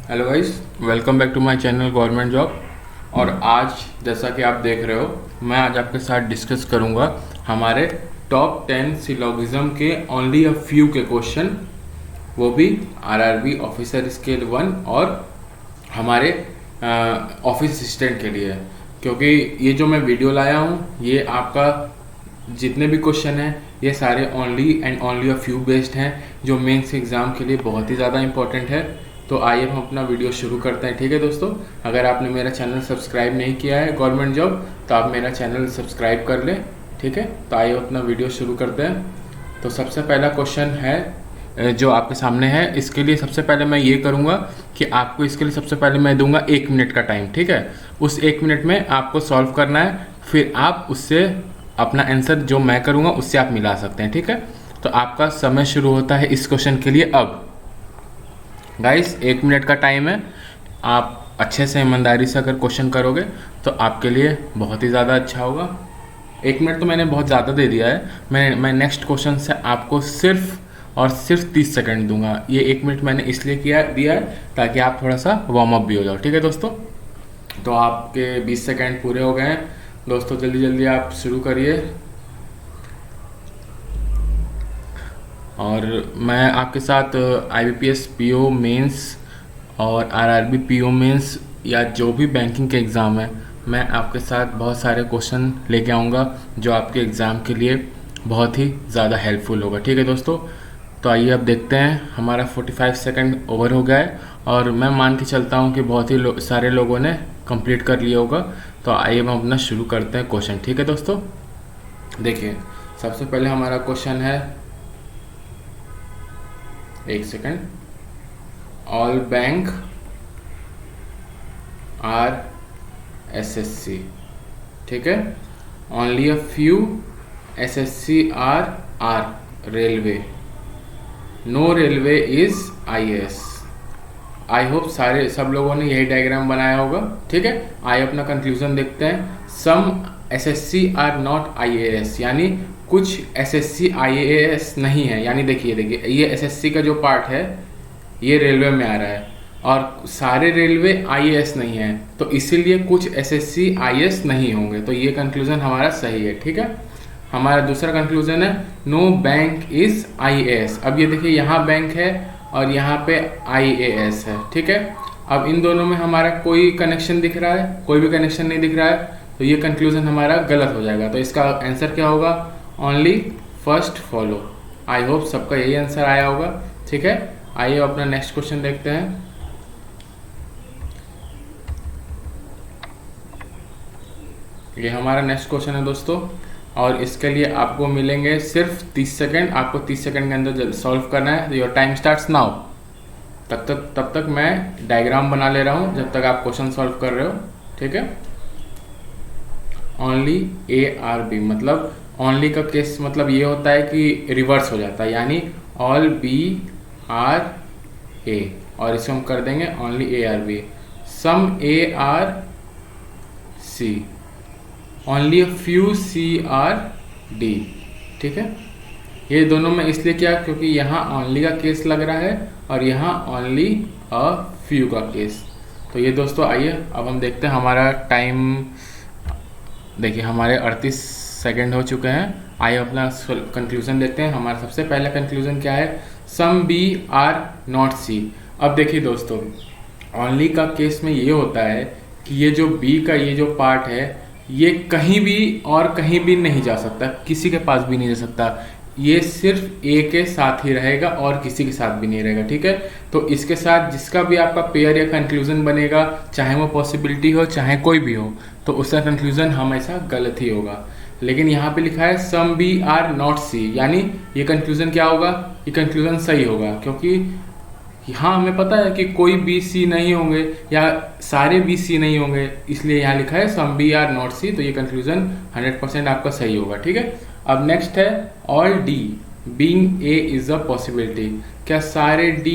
Hello guys, welcome back to my channel government job. और आज जैसा कि आप देख रहे हो, मैं आज आपके साथ डिस्कस करूंगा हमारे टॉप 10 सिलोगिज्म के ओनली अ फ्यू के क्वेश्चन, वो भी आरआरबी ऑफिसर स्केल 1 और हमारे ऑफिस असिस्टेंट के लिए। क्योंकि ये जो मैं वीडियो लाया हूँ, ये आपका जितने भी क्वेश्चन हैं ये सारे only and only a few based हैं, जो मेंस एग्ज़ाम के लिए बहुत ही ज़्यादा इंपॉर्टेंट है। तो आइए हम अपना वीडियो शुरू करते हैं। ठीक है दोस्तों, अगर आपने मेरा चैनल सब्सक्राइब नहीं किया है गवर्नमेंट जॉब, तो आप मेरा चैनल सब्सक्राइब कर लें। ठीक है, तो आइए अपना वीडियो शुरू करते हैं। तो सबसे पहला क्वेश्चन है जो आपके सामने है। इसके लिए सबसे पहले मैं ये करूँगा कि आपको इसके लिए सबसे पहले मैं दूंगा 1 मिनट का टाइम। ठीक है, उस 1 मिनट में आपको सॉल्व करना है, फिर आप उससे अपना आंसर जो मैं करूँगा उससे आप मिला सकते हैं। ठीक है, तो आपका समय शुरू होता है इस क्वेश्चन के लिए अब। गाइस 1 मिनट का टाइम है। आप अच्छे से ईमानदारी से अगर क्वेश्चन करोगे तो आपके लिए बहुत ही ज़्यादा अच्छा होगा। 1 मिनट तो मैंने बहुत ज़्यादा दे दिया है। मैं नेक्स्ट क्वेश्चन से आपको सिर्फ और सिर्फ 30 सेकंड दूंगा। ये 1 मिनट मैंने इसलिए दिया है ताकि आप थोड़ा सा वार्म अप भी हो जाओ। ठीक है दोस्तों, तो आपके 20 सेकंड पूरे हो गए हैं। दोस्तों जल्दी जल्दी आप शुरू करिए। और मैं आपके साथ IBPS PO मेंस और RRB PO मेंस या जो भी बैंकिंग के एग्ज़ाम है, मैं आपके साथ बहुत सारे क्वेश्चन लेके आऊँगा जो आपके एग्ज़ाम के लिए बहुत ही ज़्यादा हेल्पफुल होगा। ठीक है दोस्तों, तो आइए अब देखते हैं। हमारा 45 सेकंड ओवर हो गया है और मैं मान के चलता हूँ कि बहुत ही सारे लोगों ने कंप्लीट कर लिया होगा। तो आइए हम अपना शुरू करते हैं क्वेश्चन। ठीक है दोस्तों, देखिए सबसे पहले हमारा क्वेश्चन है, 1 second. All bank are SSC। ठीक है, only a few SSC are railway, no railway is IAS। I hope सब लोगों ने यही डायग्राम बनाया होगा। ठीक है, आइए अपना कंक्लूजन देखते हैं। सम SSC आर नॉट IAS, यानी कुछ SSC IAS नहीं है। यानी देखिए ये SSC का जो पार्ट है ये रेलवे में आ रहा है और सारे रेलवे IAS नहीं है, तो इसीलिए कुछ SSC IAS नहीं होंगे। तो ये कंक्लूजन हमारा सही है। ठीक है, हमारा दूसरा कंक्लूजन है नो बैंक इज IAS। अब ये देखिए यहाँ बैंक है और यहाँ पे IAS है। ठीक है, अब इन दोनों में हमारा कोई कनेक्शन दिख रहा है? कोई भी कनेक्शन नहीं दिख रहा है, तो ये कंक्लूजन हमारा गलत हो जाएगा। तो इसका आंसर क्या होगा? Only first follow. I hope सबका यही आंसर आया होगा। ठीक है, आइए अपना नेक्स्ट क्वेश्चन देखते हैं। ये हमारा नेक्स्ट क्वेश्चन है दोस्तों, और इसके लिए आपको मिलेंगे सिर्फ 30 सेकंड। आपको 30 सेकंड के अंदर सॉल्व करना है। Your time starts now. तब तक मैं डायग्राम बना ले रहा हूँ जब तक आप क्वेश्चन सॉल्व कर रहे हो। ठीक है, ओनली ARB मतलब ओनली का केस मतलब ये होता है कि रिवर्स हो जाता है, यानी ऑल BRA, और इसको हम कर देंगे only ARB। Some ARC, only a few CRD। ठीक है, ये दोनों में इसलिए क्या, क्योंकि यहाँ ओनली का केस लग रहा है और यहाँ ओनली अ फ्यू का केस। तो ये दोस्तों आइए अब हम देखते हैं हमारा टाइम। देखिए हमारे 38 सेकंड हो चुके हैं। आइए अपना कंक्लूजन देखते हैं। हमारा सबसे पहला कंक्लूजन क्या है? सम B आर नॉट C। अब देखिए दोस्तों, ओनली का केस में ये होता है कि ये जो B का ये जो पार्ट है ये कहीं भी और कहीं भी नहीं जा सकता, किसी के पास भी नहीं जा सकता। ये सिर्फ A के साथ ही रहेगा और किसी के साथ भी नहीं रहेगा। ठीक है, तो इसके साथ जिसका भी आपका पेयर या कंक्लूजन बनेगा, चाहे वो पॉसिबिलिटी हो चाहे कोई भी हो, तो उसका कंक्लूजन हमेशा गलत ही होगा। लेकिन यहाँ पे लिखा है सम B आर नॉट C, यानी ये कंक्लूजन क्या होगा? ये कंक्लूजन सही होगा, क्योंकि यहाँ हमें पता है कि कोई BC नहीं होंगे या सारे BC नहीं होंगे, इसलिए यहाँ लिखा है सम B आर नॉट C। तो ये कंक्लूजन 100% आपका सही होगा। ठीक है, अब नेक्स्ट है all D being A is a possibility. क्या सारे D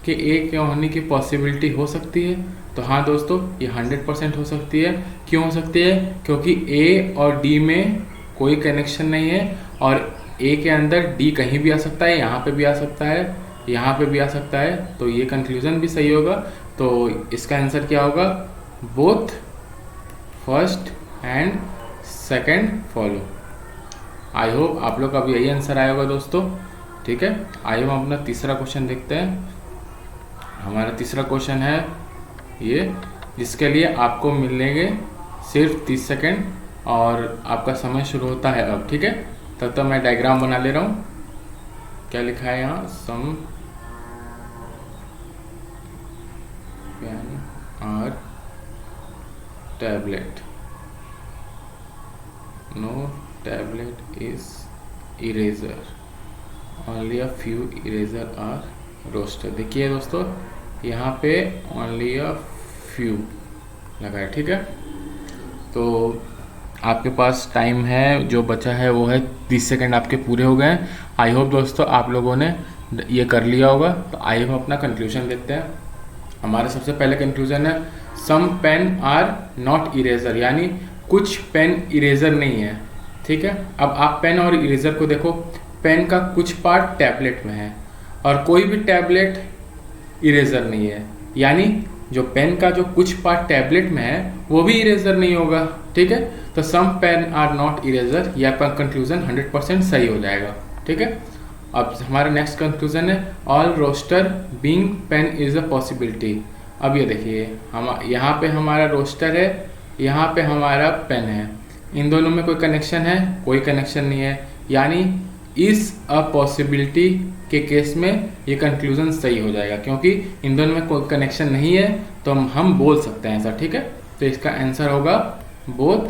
के A के होने की पॉसिबिलिटी हो सकती है? तो हाँ दोस्तों, ये 100% हो सकती है। क्यों हो सकती है? क्योंकि A और D में कोई कनेक्शन नहीं है और A के अंदर D कहीं भी आ सकता है, यहाँ पे भी आ सकता है, यहाँ पे भी आ सकता है, तो ये कंक्लूजन भी सही होगा। तो इसका आंसर क्या होगा? Both first and second follow. I hope आप लोग का भी यही आंसर आया होगा दोस्तों। ठीक है, आइए हम अपना तीसरा क्वेश्चन देखते हैं। हमारा तीसरा क्वेश्चन है ये, जिसके लिए आपको मिलेंगे सिर्फ 30 सेकंड और आपका समय शुरू होता है अब। ठीक है, तब तक मैं डायग्राम बना ले रहा हूँ। क्या लिखा है यहाँ? सम पेन और tablet, no tablet is eraser, only a few eraser are roasted. देखिए दोस्तों, यहाँ पे ओनली अ फ्यू लगा है। ठीक है, तो आपके पास टाइम है, जो बचा है वो है 30 सेकंड आपके पूरे हो गए हैं। आई होप दोस्तों आप लोगों ने ये कर लिया होगा। तो आइए हम अपना कंक्लूजन देखते हैं। हमारा सबसे पहले कंक्लूजन है some pen are not eraser, यानी कुछ पेन इरेजर नहीं है। ठीक है, अब आप पेन और इरेजर को देखो, पेन का कुछ पार्ट टैबलेट में है और कोई भी टैबलेट इरेजर नहीं है, यानी जो पेन का जो कुछ पार्ट टैबलेट में है वो भी इरेजर नहीं होगा। ठीक है, तो some pen are not eraser, यह कंक्लूजन 100% सही हो जाएगा। ठीक है, अब हमारा नेक्स्ट कंक्लूजन है all roster being pen is a possibility. अब ये देखिए, हम यहाँ पे हमारा रोस्टर है, यहाँ पे हमारा पेन है, इन दोनों में कोई कनेक्शन है? कोई कनेक्शन नहीं है, यानी इस अ पॉसिबिलिटी के केस में ये कंक्लूजन सही हो जाएगा, क्योंकि इन दोनों में कोई कनेक्शन नहीं है, तो हम बोल सकते हैं ऐसा। ठीक है, तो इसका आंसर होगा both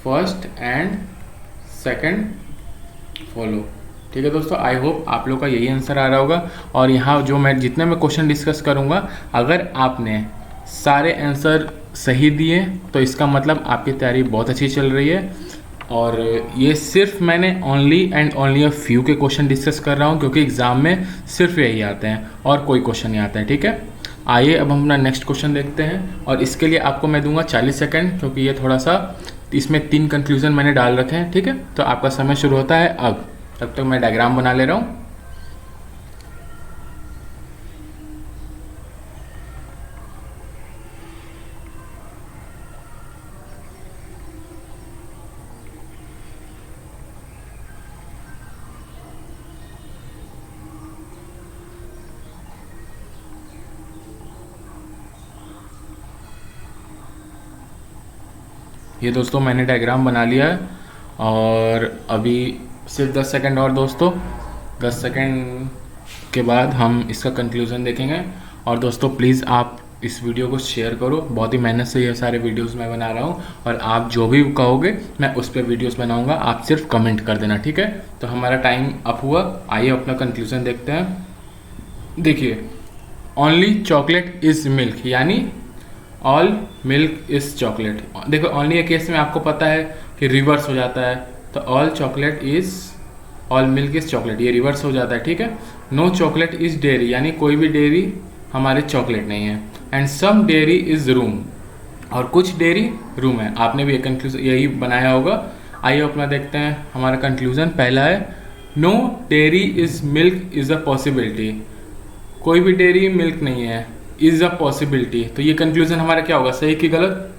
first and second follow. ठीक है दोस्तों, आई होप आप लोग का यही आंसर आ रहा होगा। और यहाँ जो मैं जितने मैं क्वेश्चन डिस्कस करूँगा, अगर आपने सारे आंसर सही दिए तो इसका मतलब आपकी तैयारी बहुत अच्छी चल रही है। और ये सिर्फ मैंने only and only a few के क्वेश्चन डिस्कस कर रहा हूँ, क्योंकि एग्ज़ाम में सिर्फ यही आते हैं और कोई क्वेश्चन नहीं आता है। ठीक है, आइए अब हम अपना नेक्स्ट क्वेश्चन देखते हैं। और इसके लिए आपको मैं दूंगा 40 सेकंड, क्योंकि ये थोड़ा सा इसमें 3 कंक्लूजन मैंने डाल रखे हैं। ठीक है, तो आपका समय शुरू होता है अब। तब तक मैं डायग्राम बना ले रहा हूँ। ये दोस्तों मैंने डायग्राम बना लिया है और अभी सिर्फ 10 सेकंड और दोस्तों, 10 सेकंड के बाद हम इसका कंक्लूजन देखेंगे। और दोस्तों प्लीज़ आप इस वीडियो को शेयर करो, बहुत ही मेहनत से ये सारे वीडियोस मैं बना रहा हूँ और आप जो भी कहोगे मैं उस पर वीडियोस बनाऊँगा, आप सिर्फ कमेंट कर देना। ठीक है, तो हमारा टाइम अप हुआ, आइए अपना कंक्लूजन देखते हैं। देखिए, ओनली चॉकलेट इज़ मिल्क, यानी ऑल मिल्क इज चॉकलेट। देखो ओनली के केस में आपको पता है कि रिवर्स हो जाता है, तो all chocolate is all milk is chocolate, ये रिवर्स हो जाता है। ठीक है, नो चॉकलेट इज डेयरी, यानी कोई भी डेयरी हमारे चॉकलेट नहीं है। And some dairy is room, और कुछ डेयरी रूम है। आपने भी एक कंक्लूजन यही बनाया होगा। आइए अपना देखते हैं हमारा कंक्लूजन। पहला है no dairy is milk is a possibility, कोई भी डेयरी मिल्क नहीं है, इज़ अ पॉसिबिलिटी। तो ये कंक्लूजन हमारा क्या होगा, सही कि गलत?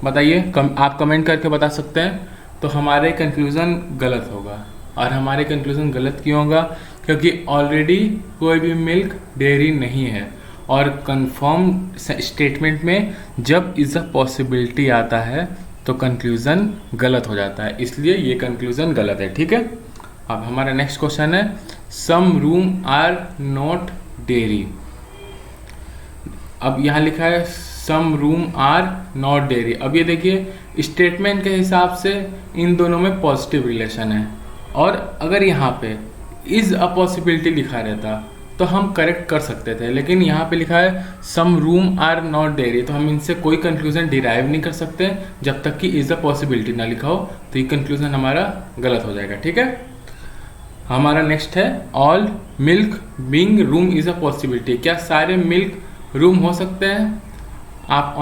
बताइए, आप कमेंट करके बता सकते हैं। तो हमारे कंक्लूजन गलत होगा। और हमारे कंक्लूजन गलत क्यों होगा? क्योंकि ऑलरेडी कोई भी मिल्क डेयरी नहीं है, और कंफर्म स्टेटमेंट में जब इज़ अ पॉसिबिलिटी आता है तो कंक्लूजन गलत हो जाता है, इसलिए ये कंक्लूजन गलत है। ठीक है, अब हमारा नेक्स्ट क्वेश्चन है सम रूम आर नॉट डेयरी। अब यहाँ लिखा है सम रूम आर नॉट डेयरी। अब ये देखिए, स्टेटमेंट के हिसाब से इन दोनों में पॉजिटिव रिलेशन है, और अगर यहाँ पे इज़ अ पॉसिबिलिटी लिखा रहता तो हम करेक्ट कर सकते थे, लेकिन यहाँ पे लिखा है सम रूम आर नॉट डेयरी, तो हम इनसे कोई कंक्लूजन डिराइव नहीं कर सकते जब तक कि इज़ अ पॉसिबिलिटी ना लिखा हो, तो ये कंक्लूजन हमारा गलत हो जाएगा। ठीक है, हमारा नेक्स्ट है all milk being room is a possibility. क्या सारे मिल्क रूम हो सकते हैं? आप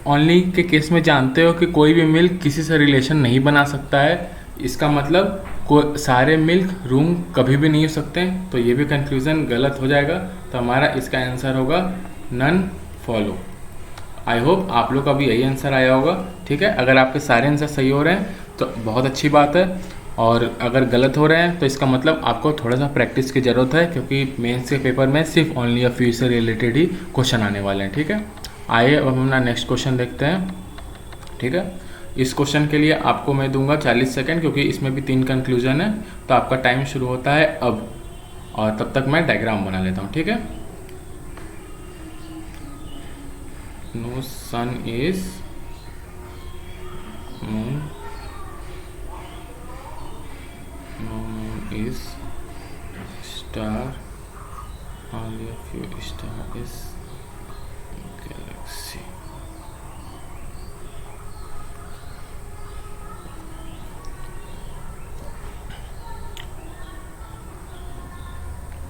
ओनली के केस में जानते हो कि कोई भी मिल्क किसी से रिलेशन नहीं बना सकता है, इसका मतलब को सारे मिल्क रूम कभी भी नहीं हो सकते, तो ये भी कंक्लूज़न गलत हो जाएगा। तो हमारा इसका आंसर होगा नन फॉलो। आई होप आप लोग का भी यही आंसर आया होगा। ठीक है, अगर आपके सारे आंसर सही हो रहे हैं तो बहुत अच्छी बात है, और अगर गलत हो रहे हैं तो इसका मतलब आपको थोड़ा सा प्रैक्टिस की ज़रूरत है, क्योंकि मेंस के पेपर में सिर्फ ओनली अ फ्यू से रिलेटेड ही क्वेश्चन आने वाले हैं। ठीक है, आइए अब हम अपना नेक्स्ट क्वेश्चन देखते हैं। ठीक है, इस क्वेश्चन के लिए आपको मैं दूंगा 40 सेकंड, क्योंकि इसमें भी 3 कंक्लूजन है। तो आपका टाइम शुरू होता है अब, और तब तक मैं डायग्राम बना लेता हूँ। ठीक है, no sun is moon, no moon is star, only a few star is galaxy।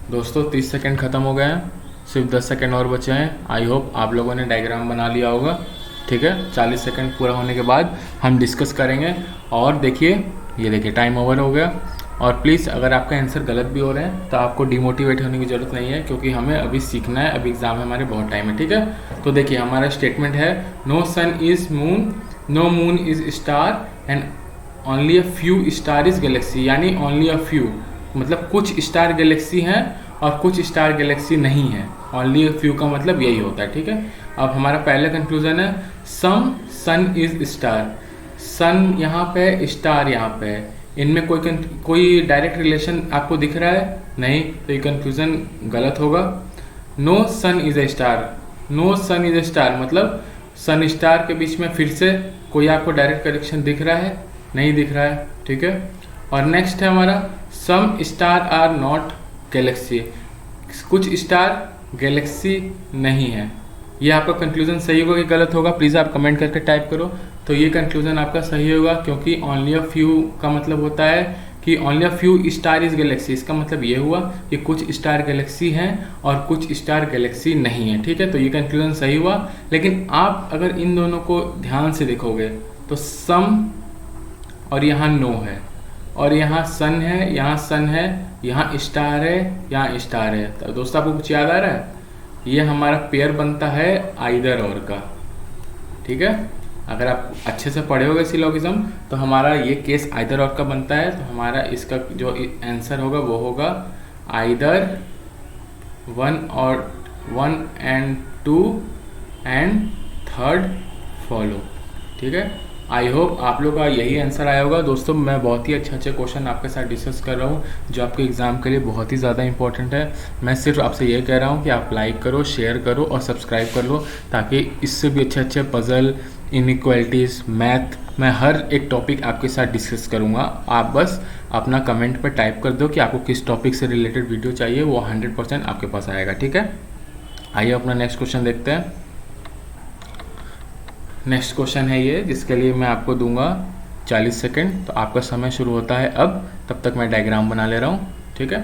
दोस्तों 30 सेकंड ख़त्म हो गए हैं, सिर्फ 10 सेकंड और बचे हैं। आई होप आप लोगों ने डायग्राम बना लिया होगा। ठीक है, 40 सेकंड पूरा होने के बाद हम डिस्कस करेंगे। और देखिए, ये देखिए टाइम ओवर हो गया। और प्लीज़ अगर आपका आंसर गलत भी हो रहे हैं तो आपको डिमोटिवेट होने की ज़रूरत नहीं है, क्योंकि हमें अभी सीखना है, अभी एग्ज़ाम है हमारे, बहुत टाइम है। ठीक है, तो देखिए हमारा स्टेटमेंट है no sun is moon, no moon is star and only a few star is galaxy. यानी ओनली अ फ्यू मतलब कुछ स्टार गैलेक्सी हैं और कुछ स्टार गैलेक्सी नहीं है। ओनली अ फ्यू का मतलब यही होता है। ठीक है, अब हमारा पहला कंक्लूजन है सम सन इज़ स्टार। सन यहाँ पे, स्टार यहाँ पे, इनमें कोई डायरेक्ट रिलेशन आपको दिख रहा है? नहीं, तो ये कंफ्यूजन गलत होगा। No sun is a star, no sun is a star मतलब सन स्टार के बीच में फिर से कोई आपको डायरेक्ट कनेक्शन दिख रहा है? नहीं दिख रहा है। ठीक है, और नेक्स्ट है हमारा सम स्टार आर नॉट गैलेक्सी, कुछ स्टार गैलेक्सी नहीं है। ये आपका कंक्लूजन सही होगा कि गलत होगा? प्लीज़ आप कमेंट करके टाइप करो। तो ये कंक्लूजन आपका सही होगा, क्योंकि ओनली अ फ्यू का मतलब होता है कि only a few star is Galaxy. इसका मतलब ये हुआ कि कुछ स्टार गैलेक्सी हैं और कुछ स्टार गैलेक्सी नहीं है। ठीक है, तो ये कंक्लूजन सही हुआ। लेकिन आप अगर इन दोनों को ध्यान से देखोगे तो सम और यहाँ नो है, और यहाँ सन है, यहाँ सन है, यहाँ स्टार है, यहाँ स्टार है। तो दोस्तों आपको कुछ याद आ रहा है? ये हमारा पेयर बनता है आइदर और का। ठीक है, अगर आप अच्छे से पढ़े होगे सिलोगिज्म तो हमारा ये केस आइदर और का बनता है। तो हमारा इसका जो आंसर होगा वो होगा either 1 and 2 and 3rd follow. ठीक है, आई होप आप लोग का यही आंसर आया होगा। दोस्तों मैं बहुत ही अच्छे क्वेश्चन आपके साथ डिस्कस कर रहा हूँ, जो आपके एग्ज़ाम के लिए बहुत ही ज़्यादा इंपॉर्टेंट है। मैं सिर्फ आपसे ये कह रहा हूँ कि आप लाइक करो, शेयर करो और सब्सक्राइब कर लो, ताकि इससे भी अच्छे पजल, इनइक्वालिटीज़, मैथ, मैं हर एक टॉपिक आपके साथ डिस्कस करूँगा। आप बस अपना कमेंट पर टाइप कर दो कि आपको किस टॉपिक से रिलेटेड वीडियो चाहिए, वो 100% आपके पास आएगा। ठीक है, आइए अपना नेक्स्ट क्वेश्चन देखते हैं। नेक्स्ट क्वेश्चन है ये, जिसके लिए मैं आपको दूंगा 40 सेकंड। तो आपका समय शुरू होता है अब, तब तक मैं डायग्राम बना ले रहा हूँ। ठीक है,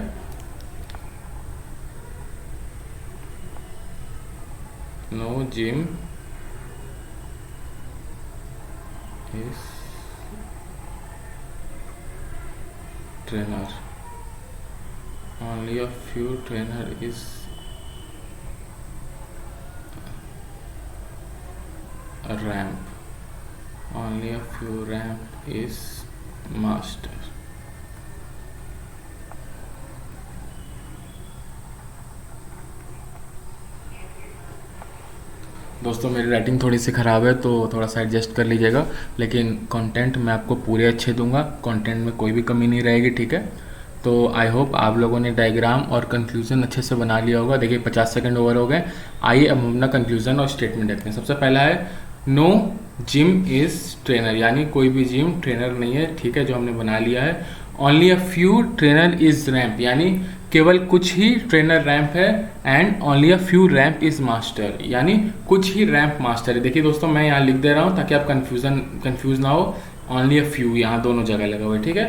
no gym is trainer, only a few trainer is ramp, only a few ramp is master। दोस्तों मेरी राइटिंग थोड़ी सी ख़राब है, तो थोड़ा सा एडजस्ट कर लीजिएगा, लेकिन कंटेंट मैं आपको पूरे अच्छे दूंगा, कंटेंट में कोई भी कमी नहीं रहेगी। ठीक है, तो आई होप आप लोगों ने डायग्राम और कंक्लूजन अच्छे से बना लिया होगा। देखिए 50 सेकंड ओवर हो गए। आइए अब हम अपना कंक्लूजन और स्टेटमेंट देखते हैं। सबसे पहला है नो जिम इज़ ट्रेनर, यानी कोई भी जिम ट्रेनर नहीं है। ठीक है, जो हमने बना लिया है। Only a few trainer is ramp, यानी केवल कुछ ही ट्रेनर रैम्प है। And only a few ramp is master, यानी कुछ ही रैम्प मास्टर है। देखिए दोस्तों मैं यहाँ लिख दे रहा हूँ ताकि आप कंफ्यूज ना हो। ओनली अ फ्यू यहाँ दोनों जगह लगा हुआ है। ठीक है,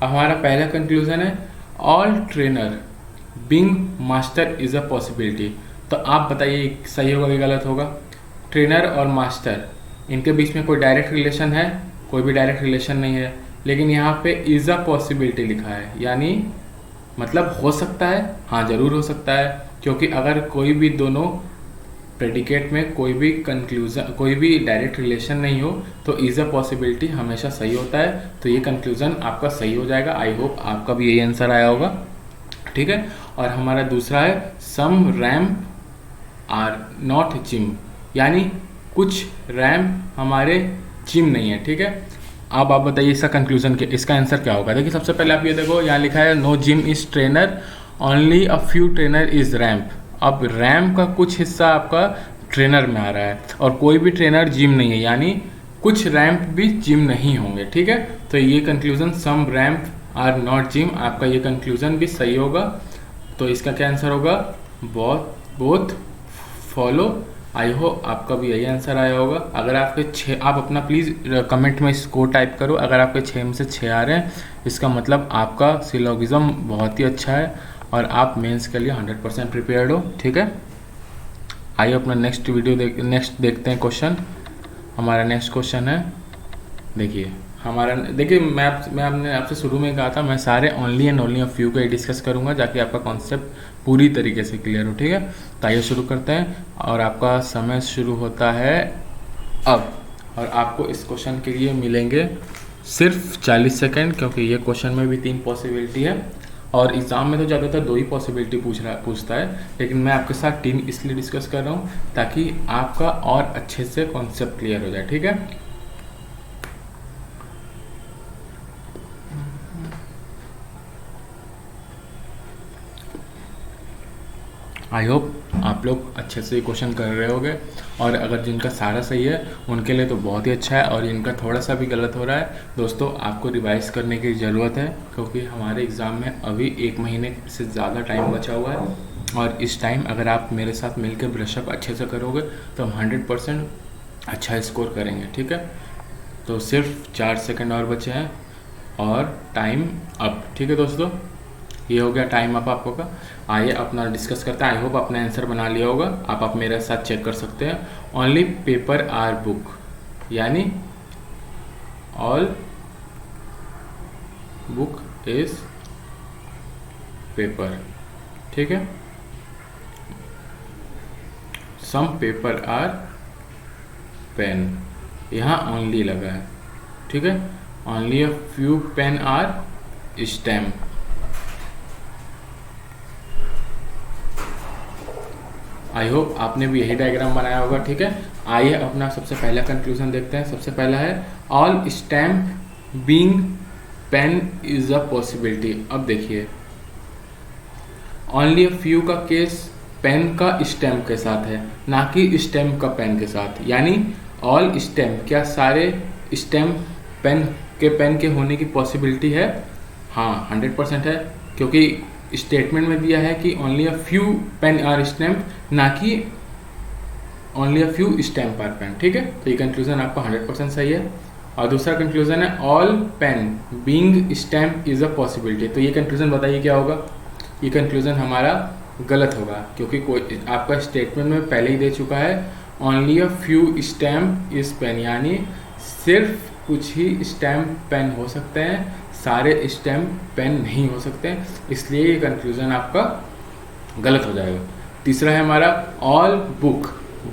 अब हमारा पहला कंक्लूजन है all trainer being master is a possibility. तो आप बताइए सही होगा कि गलत होगा? ट्रेनर और मास्टर, इनके बीच में कोई डायरेक्ट रिलेशन है? कोई भी डायरेक्ट रिलेशन नहीं है। लेकिन यहाँ पे इज़ अ पॉसिबिलिटी लिखा है, यानी मतलब हो सकता है, हाँ ज़रूर हो सकता है, क्योंकि अगर कोई भी दोनों प्रेडिकेट में कोई भी कंक्लूजन, कोई भी डायरेक्ट रिलेशन नहीं हो तो इज़ अ पॉसिबिलिटी हमेशा सही होता है। तो ये कंक्लूजन आपका सही हो जाएगा। आई होप आपका भी यही आंसर आया होगा, ठीक है। और हमारा दूसरा है सम रैम्प आर नॉट जिम, यानी कुछ रैम्प हमारे जिम नहीं है, ठीक है। अब आप बताइए इसका कंक्लूजन क्या, इसका आंसर क्या होगा। देखिए सबसे पहले आप ये देखो, यहाँ लिखा है no gym is trainer, only a few trainer is ramp. अब रैम्प का कुछ हिस्सा आपका ट्रेनर में आ रहा है और कोई भी ट्रेनर जिम नहीं है, यानी कुछ रैम्प भी जिम नहीं होंगे, ठीक है। तो ये conclusion some ramp are not gym, आपका ये कंक्लूजन भी सही होगा। तो इसका क्या आंसर होगा, बोथ फॉलो। आई होप आपका भी यही आंसर आया होगा। अगर आपके 6, आप अपना प्लीज़ कमेंट में स्कोर टाइप करो। अगर आपके 6 में से 6 आ रहे हैं इसका मतलब आपका सिलोगिज्म बहुत ही अच्छा है और आप मेंस के लिए 100% प्रिपेयर्ड हो, ठीक है। आइए अपना नेक्स्ट देखते हैं क्वेश्चन। हमारा नेक्स्ट क्वेश्चन है, देखिए मैं आपने आपसे शुरू में कहा था मैं सारे only and only a few को डिस्कस करूंगा ताकि आपका कॉन्सेप्ट पूरी तरीके से क्लियर हो, ठीक है। तो आइए शुरू करते हैं और आपका समय शुरू होता है अब। और आपको इस क्वेश्चन के लिए मिलेंगे सिर्फ 40 सेकेंड, क्योंकि ये क्वेश्चन में भी 3 पॉसिबिलिटी है और एग्ज़ाम में तो ज़्यादातर 2 ही पॉसिबिलिटी पूछता है, लेकिन मैं आपके साथ 3 इसलिए डिस्कस कर रहा हूँ ताकि आपका और अच्छे से कॉन्सेप्ट क्लियर हो जाए, ठीक है। आई होप आप लोग अच्छे से क्वेश्चन कर रहे होगे और अगर जिनका सारा सही है उनके लिए तो बहुत ही अच्छा है और जिनका थोड़ा सा भी गलत हो रहा है दोस्तों आपको रिवाइज करने की ज़रूरत है, क्योंकि हमारे एग्ज़ाम में अभी 1 महीने से ज़्यादा टाइम बचा हुआ है और इस टाइम अगर आप मेरे साथ मिलकर ब्रशअप अच्छे से करोगे तो हम 100% अच्छा स्कोर करेंगे, ठीक है। तो सिर्फ 4 सेकेंड और बचे हैं और टाइम अप, ठीक है दोस्तों, ये हो गया टाइम अप आपको का। आइए अपना डिस्कस करते हैं। आई होप आपने आंसर बना लिया होगा, आप मेरे साथ चेक कर सकते हैं। ओनली पेपर आर बुक, यानी ऑल बुक इज पेपर, ठीक है। सम पेपर आर पेन, यहाँ ओनली लगा है, ठीक है। Only a few pen are stamp. I hope आपने भी यही डायग्राम बनाया होगा, ठीक है। आइए अपना सबसे पहला कंक्लूजन देखते हैं। सबसे पहला है all stamp being pen is a possibility. अब देखिए ओनली अ फ्यू का केस पेन का स्टैम्प के साथ है, ना कि स्टैम्प का पेन के साथ, यानी ऑल स्टैम्प, क्या सारे स्टैम्प पेन के होने की पॉसिबिलिटी है, हाँ 100% है, क्योंकि स्टेटमेंट में दिया है कि only a few pen are stamp, ना कि only a few stamp are pen, ठीक है। तो ये कंक्लूजन आपका 100% सही है। और दूसरा कंक्लूजन है all pen being stamp is a possibility. तो ये कंक्लूजन बताइए क्या होगा। ये कंक्लूजन हमारा गलत होगा, क्योंकि कोई आपका स्टेटमेंट में पहले ही दे चुका है only a few stamp is pen, यानी सिर्फ कुछ ही स्टैम्प पेन हो सकते हैं, सारे स्टैम्प पेन नहीं हो सकते, इसलिए ये कंक्लूजन आपका गलत हो जाएगा। तीसरा है हमारा all book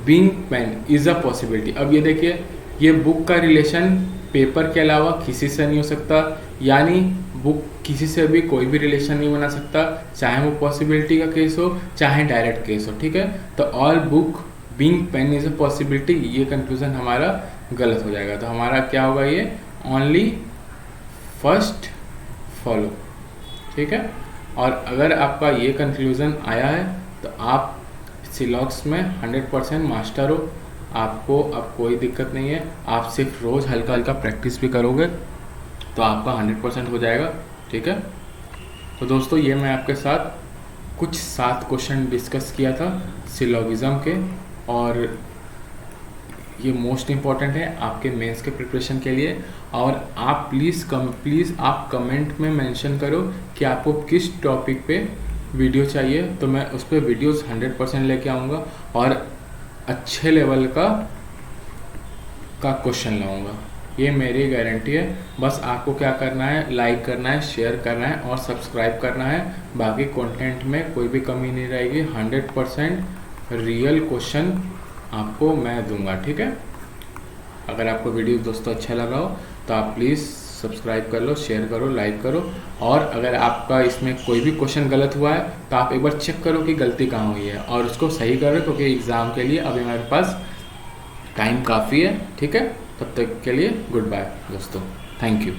being pen is a possibility. अब ये देखिए ये बुक का रिलेशन पेपर के अलावा किसी से नहीं हो सकता, यानी बुक किसी से भी कोई भी रिलेशन नहीं बना सकता, चाहे वो पॉसिबिलिटी का केस हो चाहे डायरेक्ट केस हो, ठीक है। तो all book being pen is a possibility, ये कंक्लूजन हमारा गलत हो जाएगा। तो हमारा क्या होगा, ये ओनली फर्स्ट फॉलो, ठीक है। और अगर आपका ये कंक्लूजन आया है तो आप सिलॉक्स में 100% मास्टर हो, आपको अब कोई दिक्कत नहीं है, आप सिर्फ रोज़ हल्का हल्का प्रैक्टिस भी करोगे तो आपका 100% हो जाएगा, ठीक है। तो दोस्तों ये मैं आपके साथ कुछ 7 क्वेश्चन डिस्कस किया था सिलोगिज्म के, और ये मोस्ट इम्पॉर्टेंट है आपके मेंस के प्रिपरेशन के लिए। और आप प्लीज़ आप कमेंट में मेंशन करो कि आपको किस टॉपिक पे वीडियो चाहिए, तो मैं उस पर वीडियोस 100% लेके आऊँगा और अच्छे लेवल का क्वेश्चन लाऊँगा, ये मेरी गारंटी है। बस आपको क्या करना है, लाइक करना है, शेयर करना है और सब्सक्राइब करना है। बाकी कंटेंट में कोई भी कमी नहीं रहेगी। 100% रियल क्वेश्चन आपको मैं दूंगा, ठीक है। अगर आपको वीडियो दोस्तों अच्छा लगा हो तो आप प्लीज़ सब्सक्राइब कर लो, शेयर करो, लाइक करो। और अगर आपका इसमें कोई भी क्वेश्चन गलत हुआ है तो आप एक बार चेक करो कि गलती कहाँ हुई है और उसको सही करो, क्योंकि एग्ज़ाम के लिए अभी हमारे पास टाइम काफ़ी है, ठीक है। तब तक के लिए गुड बाय दोस्तों, थैंक यू।